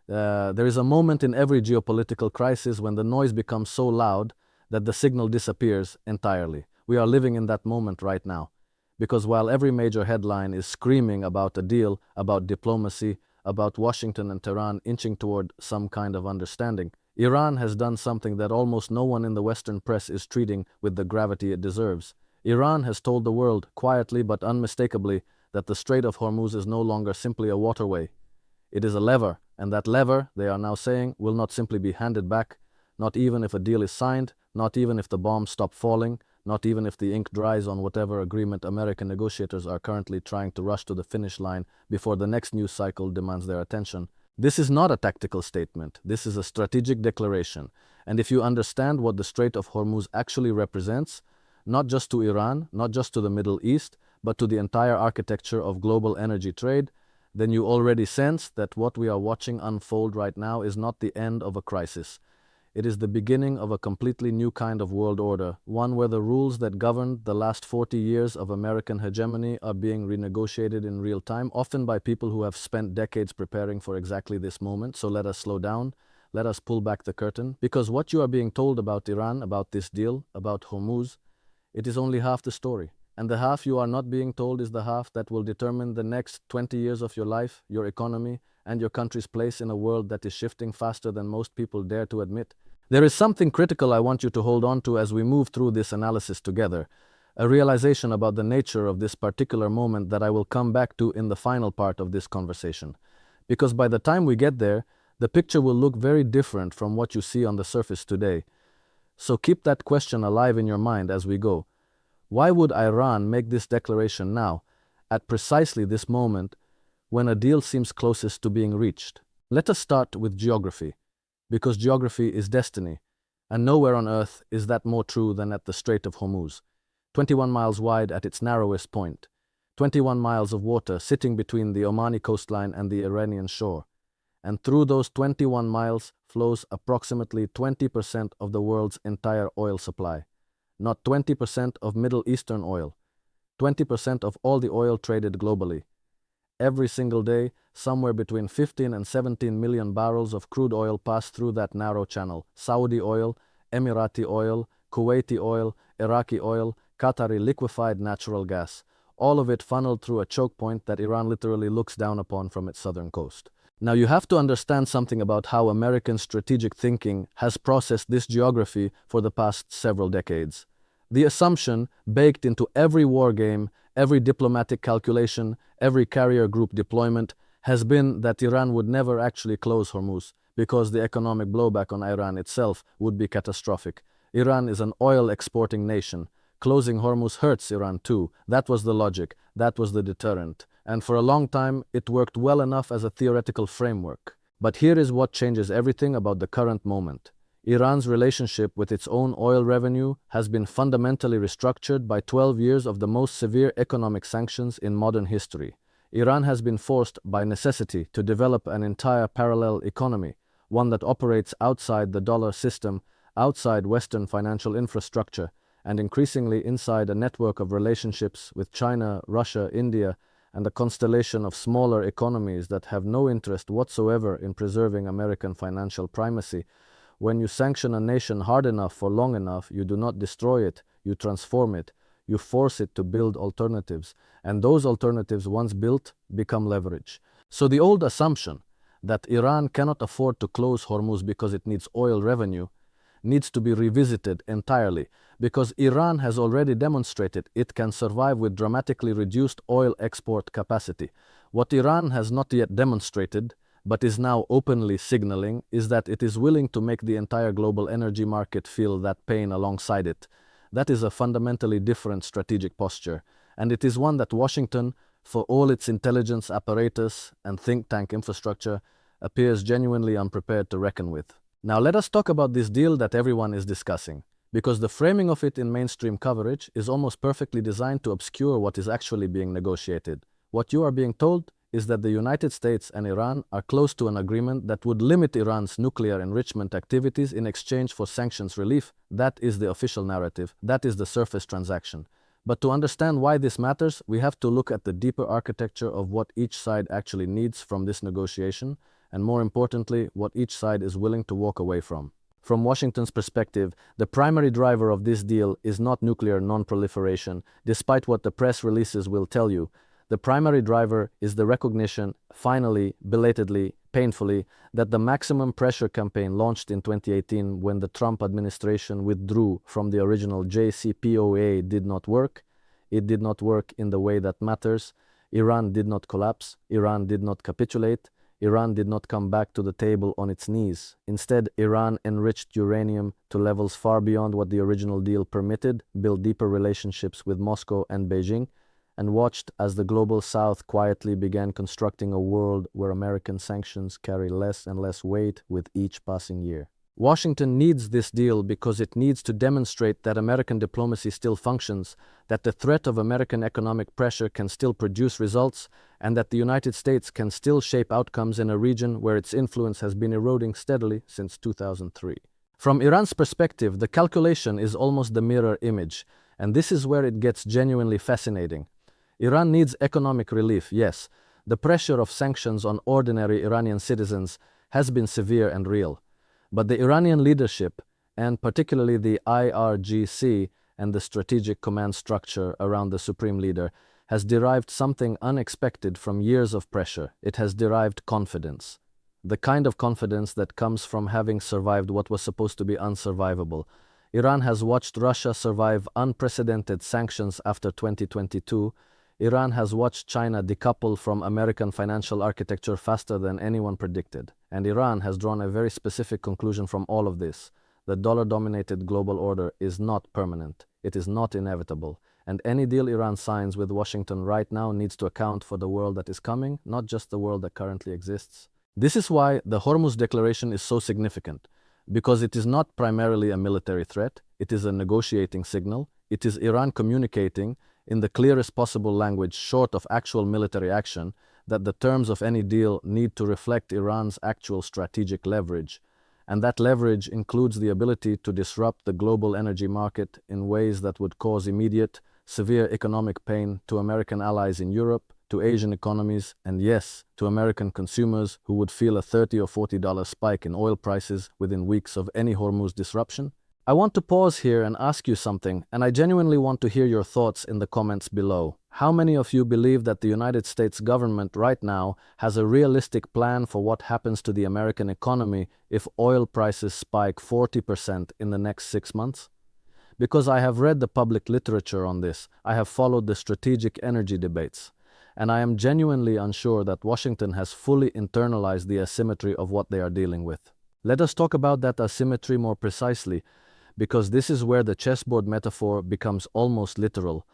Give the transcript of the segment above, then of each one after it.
There is a moment in every geopolitical crisis when the noise becomes so loud that the signal disappears entirely. We are living in that moment right now. Because while every major headline is screaming about a deal, about diplomacy, about Washington and Tehran inching toward some kind of understanding, Iran has done something that almost no one in the Western press is treating with the gravity it deserves. Iran has told the world, quietly but unmistakably, that the Strait of Hormuz is no longer simply a waterway. It is a lever, and that lever, they are now saying, will not simply be handed back, not even if a deal is signed, not even if the bombs stop falling, not even if the ink dries on whatever agreement American negotiators are currently trying to rush to the finish line before the next news cycle demands their attention. This is not a tactical statement, this is a strategic declaration. And if you understand what the Strait of Hormuz actually represents, not just to Iran, not just to the Middle East, but to the entire architecture of global energy trade, then you already sense that what we are watching unfold right now is not the end of a crisis. It is the beginning of a completely new kind of world order, one where the rules that governed the last 40 years of American hegemony are being renegotiated in real time, often by people who have spent decades preparing for exactly this moment. So let us slow down, let us pull back the curtain, because what you are being told about Iran, about this deal, about Hormuz, it is only half the story. And the half you are not being told is the half that will determine the next 20 years of your life, your economy, and your country's place in a world that is shifting faster than most people dare to admit. There is something critical I want you to hold on to as we move through this analysis together, a realization about the nature of this particular moment that I will come back to in the final part of this conversation. Because by the time we get there, the picture will look very different from what you see on the surface today. So keep that question alive in your mind as we go. Why would Iran make this declaration now, at precisely this moment, when a deal seems closest to being reached? Let us start with geography, because geography is destiny, and nowhere on earth is that more true than at the Strait of Hormuz. 21 miles wide at its narrowest point, 21 miles of water sitting between the Omani coastline and the Iranian shore, and through those 21 miles flows approximately 20% of the world's entire oil supply. Not 20% of Middle Eastern oil, 20% of all the oil traded globally. Every single day, somewhere between 15 and 17 million barrels of crude oil pass through that narrow channel. Saudi oil, Emirati oil, Kuwaiti oil, Iraqi oil, Qatari liquefied natural gas. All of it funneled through a choke point that Iran literally looks down upon from its southern coast. Now you have to understand something about how American strategic thinking has processed this geography for the past several decades. The assumption, baked into every war game, every diplomatic calculation, every carrier group deployment, has been that Iran would never actually close Hormuz, because the economic blowback on Iran itself would be catastrophic. Iran is an oil-exporting nation. Closing Hormuz hurts Iran too. That was the logic, that was the deterrent. And for a long time, it worked well enough as a theoretical framework. But here is what changes everything about the current moment. Iran's relationship with its own oil revenue has been fundamentally restructured by 12 years of the most severe economic sanctions in modern history. Iran has been forced by necessity to develop an entire parallel economy, one that operates outside the dollar system, outside Western financial infrastructure, and increasingly inside a network of relationships with China, Russia, India, and a constellation of smaller economies that have no interest whatsoever in preserving American financial primacy. When you sanction a nation hard enough for long enough, you do not destroy it, you transform it, you force it to build alternatives, and those alternatives, once built, become leverage. So the old assumption that Iran cannot afford to close Hormuz because it needs oil revenue needs to be revisited entirely, because Iran has already demonstrated it can survive with dramatically reduced oil export capacity. What Iran has not yet demonstrated, but is now openly signaling, is that it is willing to make the entire global energy market feel that pain alongside it. That is a fundamentally different strategic posture, and it is one that Washington, for all its intelligence apparatus and think tank infrastructure, appears genuinely unprepared to reckon with. Now let us talk about this deal that everyone is discussing, because the framing of it in mainstream coverage is almost perfectly designed to obscure what is actually being negotiated. What you are being told is that the United States and Iran are close to an agreement that would limit Iran's nuclear enrichment activities in exchange for sanctions relief. That is the official narrative. That is the surface transaction. But to understand why this matters, we have to look at the deeper architecture of what each side actually needs from this negotiation, and more importantly, what each side is willing to walk away from. From Washington's perspective, the primary driver of this deal is not nuclear non-proliferation, despite what the press releases will tell you. The primary driver is the recognition, finally, belatedly, painfully, that the maximum pressure campaign launched in 2018 when the Trump administration withdrew from the original JCPOA did not work. It did not work in the way that matters. Iran did not collapse. Iran did not capitulate. Iran did not come back to the table on its knees. Instead, Iran enriched uranium to levels far beyond what the original deal permitted, built deeper relationships with Moscow and Beijing, and watched as the global South quietly began constructing a world where American sanctions carry less and less weight with each passing year. Washington needs this deal because it needs to demonstrate that American diplomacy still functions, that the threat of American economic pressure can still produce results, and that the United States can still shape outcomes in a region where its influence has been eroding steadily since 2003. From Iran's perspective, the calculation is almost the mirror image, and this is where it gets genuinely fascinating. Iran needs economic relief, yes. The pressure of sanctions on ordinary Iranian citizens has been severe and real. But the Iranian leadership, and particularly the IRGC and the strategic command structure around the supreme leader, has derived something unexpected from years of pressure. It has derived confidence. The kind of confidence that comes from having survived what was supposed to be unsurvivable. Iran has watched Russia survive unprecedented sanctions after 2022. Iran has watched China decouple from American financial architecture faster than anyone predicted. And Iran has drawn a very specific conclusion from all of this. The dollar-dominated global order is not permanent. It is not inevitable. And any deal Iran signs with Washington right now needs to account for the world that is coming, not just the world that currently exists. This is why the Hormuz Declaration is so significant. Because it is not primarily a military threat. It is a negotiating signal. It is Iran communicating in the clearest possible language short of actual military action, that the terms of any deal need to reflect Iran's actual strategic leverage, and that leverage includes the ability to disrupt the global energy market in ways that would cause immediate, severe economic pain to American allies in Europe, to Asian economies, and yes, to American consumers who would feel a $30 or $40 spike in oil prices within weeks of any Hormuz disruption. I want to pause here and ask you something, and I genuinely want to hear your thoughts in the comments below. How many of you believe that the United States government right now has a realistic plan for what happens to the American economy if oil prices spike 40% in the next 6 months? Because I have read the public literature on this, I have followed the strategic energy debates, and I am genuinely unsure that Washington has fully internalized the asymmetry of what they are dealing with. Let us talk about that asymmetry more precisely, because this is where the chessboard metaphor becomes almost literal.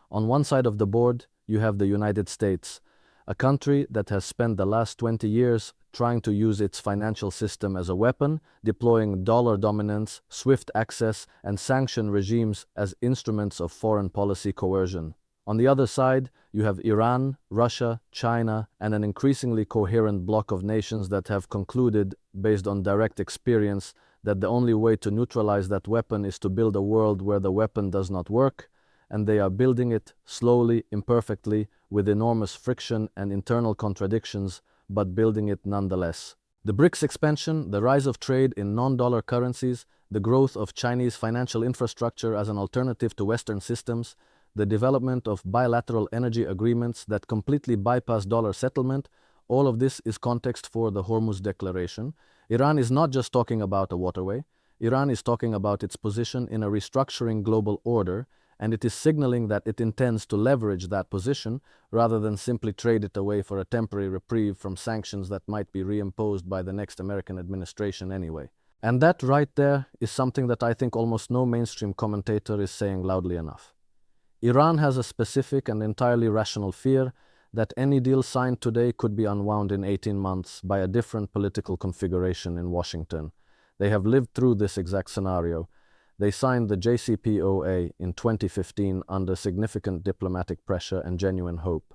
On one side of the board, you have the United States, a country that has spent the last 20 years trying to use its financial system as a weapon, deploying dollar dominance, swift access, and sanction regimes as instruments of foreign policy coercion. On the other side, you have Iran, Russia, China, and an increasingly coherent bloc of nations that have concluded, based on direct experience, that the only way to neutralize that weapon is to build a world where the weapon does not work, and they are building it slowly, imperfectly, with enormous friction and internal contradictions, but building it nonetheless. The BRICS expansion, the rise of trade in non-dollar currencies, the growth of Chinese financial infrastructure as an alternative to Western systems, the development of bilateral energy agreements that completely bypass dollar settlement, all of this is context for the Hormuz Declaration. Iran is not just talking about a waterway. Iran is talking about its position in a restructuring global order, and it is signaling that it intends to leverage that position rather than simply trade it away for a temporary reprieve from sanctions that might be reimposed by the next American administration anyway. And that right there is something that I think almost no mainstream commentator is saying loudly enough. Iran has a specific and entirely rational fear that any deal signed today could be unwound in 18 months by a different political configuration in Washington. They have lived through this exact scenario. They signed the JCPOA in 2015 under significant diplomatic pressure and genuine hope.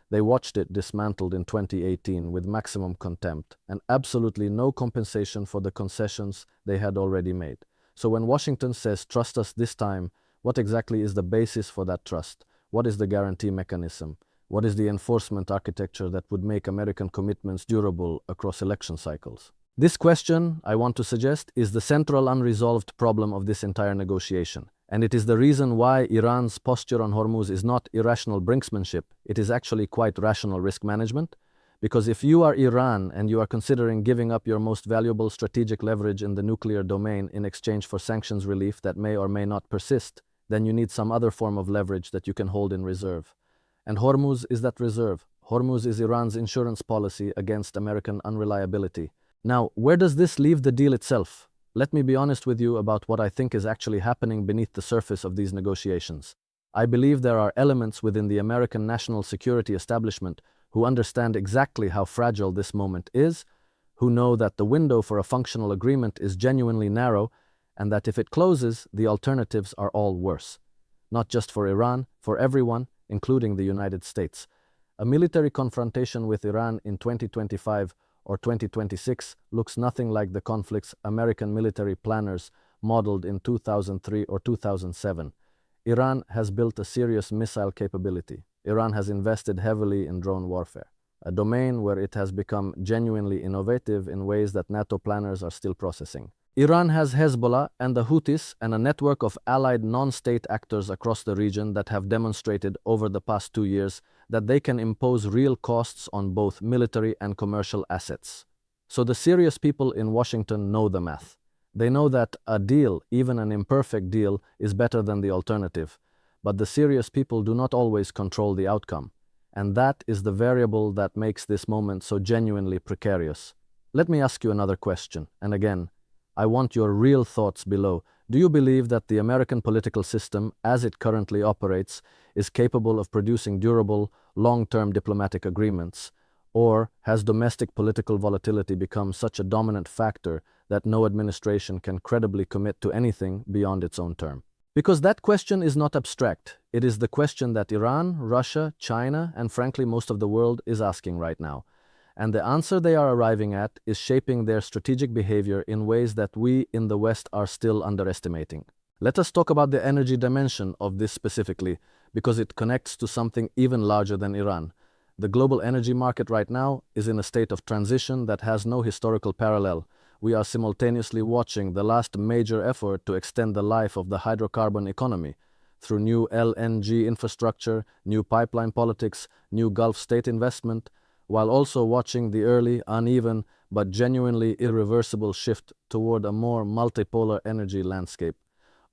They watched it dismantled in 2018 with maximum contempt and absolutely no compensation for the concessions they had already made. So when Washington says, "Trust us this time," what exactly is the basis for that trust? What is the guarantee mechanism? What is the enforcement architecture that would make American commitments durable across election cycles? This question, I want to suggest, is the central unresolved problem of this entire negotiation. And it is the reason why Iran's posture on Hormuz is not irrational brinksmanship, it is actually quite rational risk management. Because if you are Iran and you are considering giving up your most valuable strategic leverage in the nuclear domain in exchange for sanctions relief that may or may not persist, then you need some other form of leverage that you can hold in reserve. And Hormuz is that reserve. Hormuz is Iran's insurance policy against American unreliability. Now, where does this leave the deal itself? Let me be honest with you about what I think is actually happening beneath the surface of these negotiations. I believe there are elements within the American national security establishment who understand exactly how fragile this moment is, who know that the window for a functional agreement is genuinely narrow, and that if it closes, the alternatives are all worse. Not just for Iran, for everyone, including the United States. A military confrontation with Iran in 2025 or 2026 looks nothing like the conflicts American military planners modeled in 2003 or 2007. Iran has built a serious missile capability. Iran has invested heavily in drone warfare, a domain where it has become genuinely innovative in ways that NATO planners are still processing. Iran has Hezbollah and the Houthis and a network of allied non-state actors across the region that have demonstrated over the past 2 years that they can impose real costs on both military and commercial assets. So the serious people in Washington know the math. They know that a deal, even an imperfect deal, is better than the alternative. But the serious people do not always control the outcome. And that is the variable that makes this moment so genuinely precarious. Let me ask you another question, and again, I want your real thoughts below. Do you believe that the American political system, as it currently operates, is capable of producing durable, long-term diplomatic agreements? Or has domestic political volatility become such a dominant factor that no administration can credibly commit to anything beyond its own term? Because that question is not abstract. It is the question that Iran, Russia, China, and frankly most of the world is asking right now. And the answer they are arriving at is shaping their strategic behavior in ways that we in the West are still underestimating. Let us talk about the energy dimension of this specifically, because it connects to something even larger than Iran. The global energy market right now is in a state of transition that has no historical parallel. We are simultaneously watching the last major effort to extend the life of the hydrocarbon economy through new LNG infrastructure, new pipeline politics, new Gulf state investment, while also watching the early, uneven, but genuinely irreversible shift toward a more multipolar energy landscape.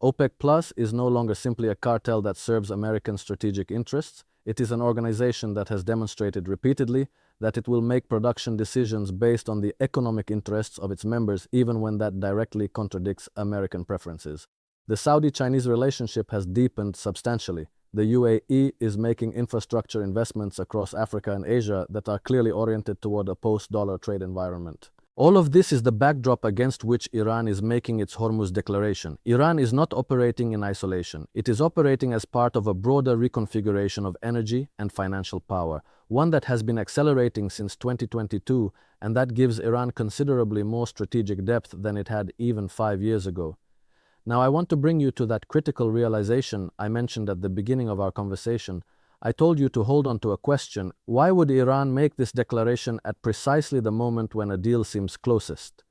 OPEC Plus is no longer simply a cartel that serves American strategic interests. It is an organization that has demonstrated repeatedly that it will make production decisions based on the economic interests of its members even when that directly contradicts American preferences. The Saudi-Chinese relationship has deepened substantially. The UAE is making infrastructure investments across Africa and Asia that are clearly oriented toward a post-dollar trade environment. All of this is the backdrop against which Iran is making its Hormuz declaration. Iran is not operating in isolation. It is operating as part of a broader reconfiguration of energy and financial power, one that has been accelerating since 2022, and that gives Iran considerably more strategic depth than it had even 5 years ago. Now, I want to bring you to that critical realization I mentioned at the beginning of our conversation. I told you to hold on to a question: why would Iran make this declaration at precisely the moment when a deal seems closest?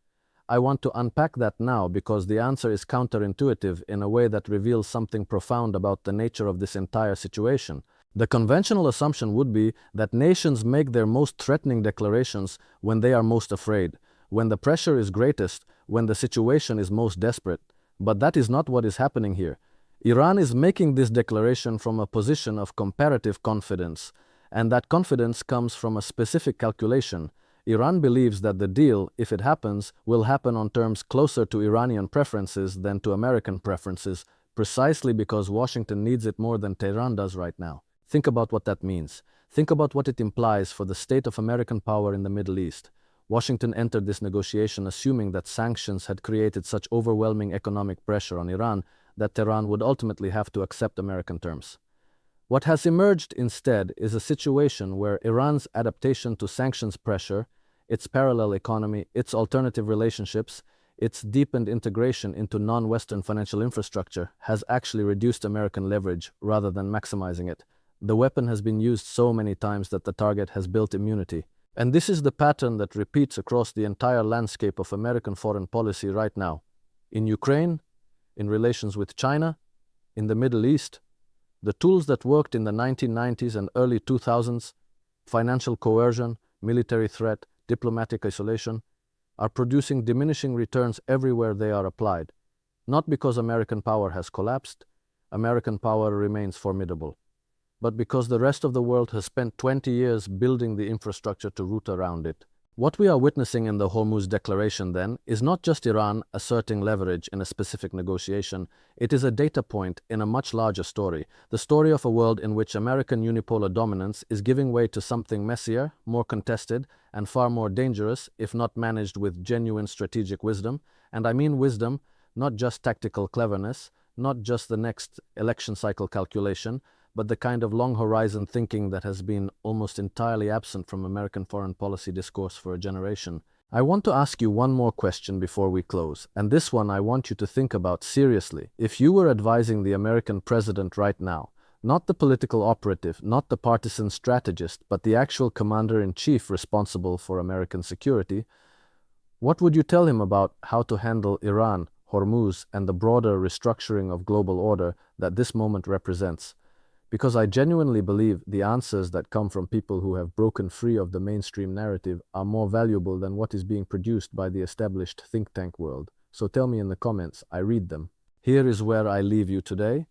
I want to unpack that now because the answer is counterintuitive in a way that reveals something profound about the nature of this entire situation. The conventional assumption would be that nations make their most threatening declarations when they are most afraid, when the pressure is greatest, when the situation is most desperate. But that is not what is happening here. Iran is making this declaration from a position of comparative confidence, and that confidence comes from a specific calculation. Iran believes that the deal, if it happens, will happen on terms closer to Iranian preferences than to American preferences, precisely because Washington needs it more than Tehran does right now. Think about what that means. Think about what it implies for the state of American power in the Middle East. Washington entered this negotiation assuming that sanctions had created such overwhelming economic pressure on Iran that Tehran would ultimately have to accept American terms. What has emerged instead is a situation where Iran's adaptation to sanctions pressure, its parallel economy, its alternative relationships, its deepened integration into non-Western financial infrastructure has actually reduced American leverage rather than maximizing it. The weapon has been used so many times that the target has built immunity. And this is the pattern that repeats across the entire landscape of American foreign policy right now. In Ukraine, in relations with China, in the Middle East, the tools that worked in the 1990s and early 2000s, financial coercion, military threat, diplomatic isolation, are producing diminishing returns everywhere they are applied. Not because American power has collapsed, American power remains formidable, but because the rest of the world has spent 20 years building the infrastructure to root around it. What we are witnessing in the Hormuz Declaration, then, is not just Iran asserting leverage in a specific negotiation, it is a data point in a much larger story, the story of a world in which American unipolar dominance is giving way to something messier, more contested, and far more dangerous if not managed with genuine strategic wisdom. And I mean wisdom, not just tactical cleverness, not just the next election cycle calculation, but the kind of long-horizon thinking that has been almost entirely absent from American foreign policy discourse for a generation. I want to ask you one more question before we close, and this one I want you to think about seriously. If you were advising the American president right now, not the political operative, not the partisan strategist, but the actual commander-in-chief responsible for American security, what would you tell him about how to handle Iran, Hormuz, and the broader restructuring of global order that this moment represents? Because I genuinely believe the answers that come from people who have broken free of the mainstream narrative are more valuable than what is being produced by the established think tank world. So tell me in the comments, I read them. Here is where I leave you today.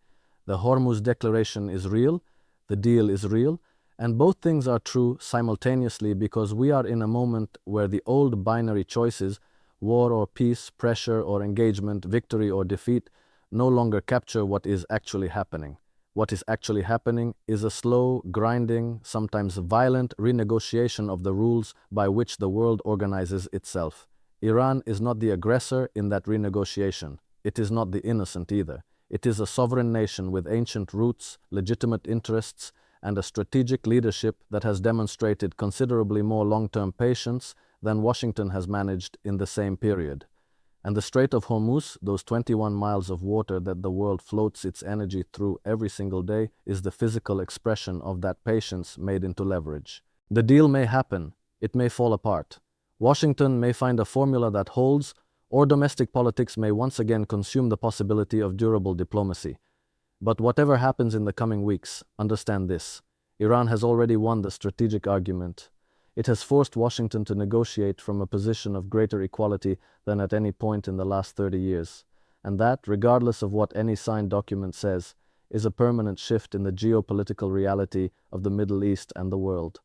The Hormuz Declaration is real, the deal is real, and both things are true simultaneously because we are in a moment where the old binary choices, war or peace, pressure or engagement, victory or defeat, no longer capture what is actually happening. What is actually happening is a slow, grinding, sometimes violent renegotiation of the rules by which the world organizes itself. Iran is not the aggressor in that renegotiation. It is not the innocent either. It is a sovereign nation with ancient roots, legitimate interests, and a strategic leadership that has demonstrated considerably more long-term patience than Washington has managed in the same period. And the Strait of Hormuz, those 21 miles of water that the world floats its energy through every single day, is the physical expression of that patience made into leverage. The deal may happen, it may fall apart. Washington may find a formula that holds, or domestic politics may once again consume the possibility of durable diplomacy. But whatever happens in the coming weeks, understand this: Iran has already won the strategic argument. It has forced Washington to negotiate from a position of greater equality than at any point in the last 30 years. And that, regardless of what any signed document says, is a permanent shift in the geopolitical reality of the Middle East and the world.